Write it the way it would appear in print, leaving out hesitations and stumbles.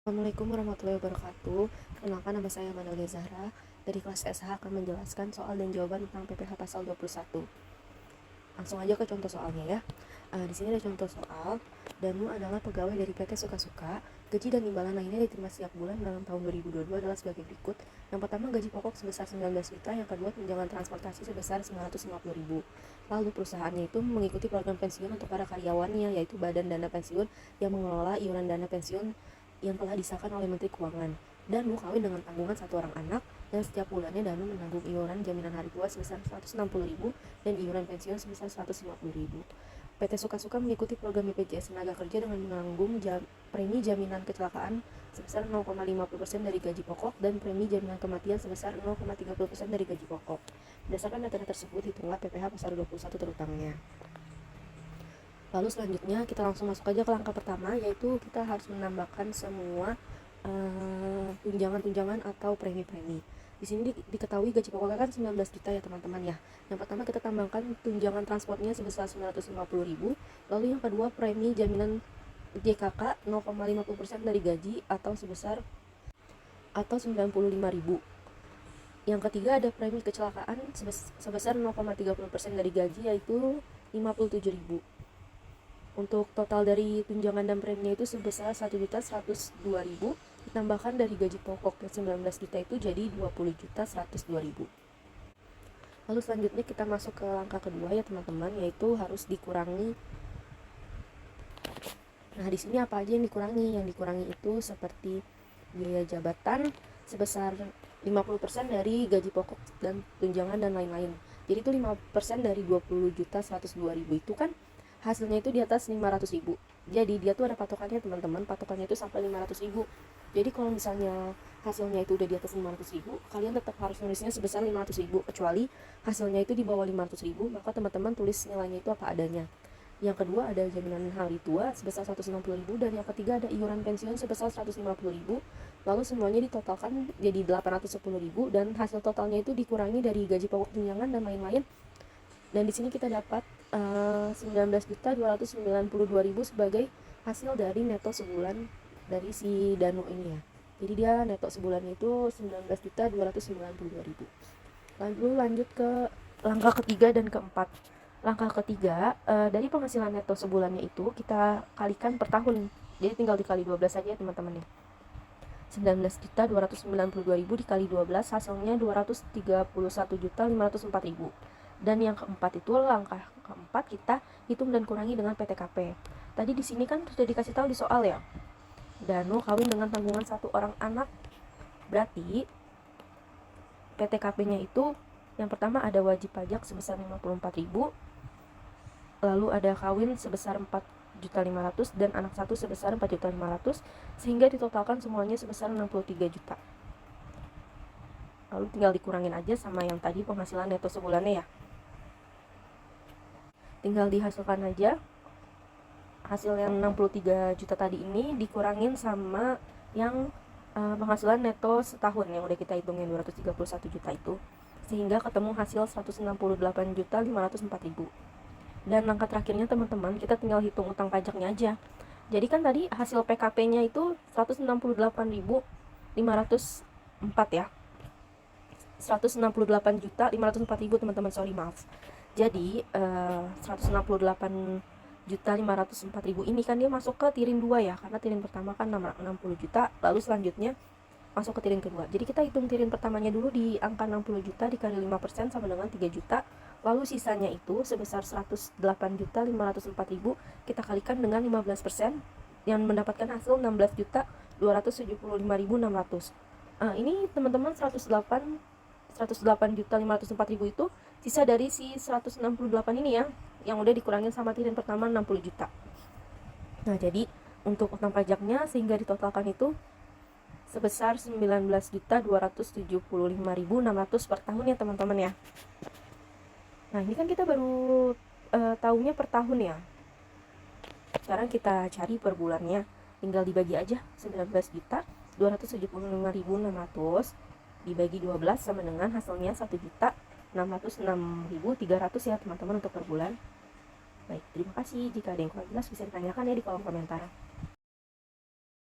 Assalamualaikum warahmatullahi wabarakatuh. Perkenalkan, nama saya Manalia Zahra. Dari kelas SH akan menjelaskan soal dan jawaban tentang PPh pasal 21. Langsung aja ke contoh soalnya ya. Di sini ada contoh soal. Danu adalah pegawai dari PT Suka-Suka. Gaji dan imbalan lainnya diterima setiap bulan dalam tahun 2022 adalah sebagai berikut. Yang pertama, gaji pokok sebesar 19 juta. Yang kedua, tunjangan transportasi sebesar 950.000. Lalu perusahaannya itu mengikuti program pensiun untuk para karyawannya, yaitu Badan Dana Pensiun yang mengelola iuran dana pensiun yang telah disahkan oleh Menteri Keuangan. Danu kawin dengan tanggungan satu orang anak, dan setiap bulannya Danu menanggung iuran jaminan hari tua sebesar 160.000 dan iuran pensiun sebesar 150.000. PT Suka-Suka mengikuti program BPJS Tenaga Kerja dengan menanggung premi jaminan kecelakaan sebesar 0,50% dari gaji pokok dan premi jaminan kematian sebesar 0,30% dari gaji pokok. Berdasarkan data tersebut, hitunglah PPh pasal 21 terutamanya. Lalu selanjutnya kita langsung masuk aja ke langkah pertama, yaitu kita harus menambahkan semua tunjangan-tunjangan atau premi-premi. Di sini diketahui gaji pokoknya kan 19 juta ya teman-teman ya. Yang pertama kita tambahkan tunjangan transportnya sebesar 950.000. Lalu yang kedua, premi jaminan JKK 0,50% dari gaji atau 95.000. Yang ketiga ada premi kecelakaan sebesar 0,30% dari gaji, yaitu 57.000. Untuk total dari tunjangan dan preminya itu sebesar 1.102.000, ditambahkan dari gaji pokok yang 19 juta itu jadi 20.102.000. Lalu selanjutnya kita masuk ke langkah kedua ya teman-teman, yaitu harus dikurangi. Nah, di sini apa aja yang dikurangi? Yang dikurangi itu seperti biaya jabatan sebesar 50% dari gaji pokok dan tunjangan dan lain-lain. Jadi itu 5% dari 20.102.000 itu kan hasilnya itu di atas 500.000. Jadi dia tuh ada patokannya teman-teman, patokannya itu sampai 500.000. Jadi kalau misalnya hasilnya itu udah di atas 500.000, kalian tetap harus nulisnya sebesar 500.000. Kecuali hasilnya itu di bawah 500.000, maka teman-teman tulis nilainya itu apa adanya. Yang kedua ada jaminan hari tua sebesar 160.000, dan yang ketiga ada iuran pensiun sebesar 150.000. Lalu semuanya ditotalkan jadi 810.000, dan hasil totalnya itu dikurangi dari gaji pokok, tunjangan dan lain-lain. Dan di sini kita dapat 19.292.000 sebagai hasil dari neto sebulan dari si Danu ini ya. Jadi dia neto sebulannya itu 19.292.000. Lalu lanjut ke langkah ketiga dan keempat. Langkah ketiga, dari penghasilan neto sebulannya itu kita kalikan per tahun. Jadi tinggal dikali 12 saja ya teman-teman ya. 19.292.000 dikali 12 hasilnya 231.504.000. Dan yang keempat itu langkah keempat, kita hitung dan kurangi dengan PTKP. Tadi di sini kan sudah dikasih tahu di soal ya. Danu kawin dengan tanggungan satu orang anak. Berarti PTKP-nya itu yang pertama ada wajib pajak sebesar 54.000. Lalu ada kawin sebesar 4.500.000 dan anak satu sebesar 4.500.000, sehingga ditotalkan semuanya sebesar 63 juta. Lalu tinggal dikurangin aja sama yang tadi penghasilan neto sebulannya ya. Tinggal dihasilkan aja hasil yang 63 juta tadi ini dikurangin sama yang penghasilan neto setahun yang udah kita hitungin 231 juta itu, sehingga ketemu hasil 168.504.000. Dan langkah terakhirnya teman-teman, kita tinggal hitung utang pajaknya aja. Jadi kan tadi hasil PKP-nya itu 168.504 ya. 168.504.000 teman-teman, sorry maaf. Jadi 168.504.000 ini kan dia masuk ke tiring 2 ya, karena tiring pertama kan 60 juta, lalu selanjutnya masuk ke tiring kedua. Jadi kita hitung tiring pertamanya dulu di angka 60 juta dikali 5% sama dengan 3 juta. Lalu sisanya itu sebesar 108.504.000 kita kalikan dengan 15% yang mendapatkan hasil 16.275.600. Ini teman-teman 108.504.000 itu sisa dari si 168 ini ya, yang udah dikurangin sama tiring pertama 60 juta. Nah, jadi untuk utang pajaknya sehingga ditotalkan itu sebesar 19.275.600 per tahun ya teman-teman ya. Nah, ini kan kita baru tahunya per tahun ya. Sekarang kita cari per bulannya. Tinggal dibagi aja, 19.275.600 dibagi 12 sama dengan hasilnya 1.606.300 ya teman-teman untuk per bulan. Baik, terima kasih. Jika ada yang kurang jelas bisa ditanyakan ya di kolom komentar.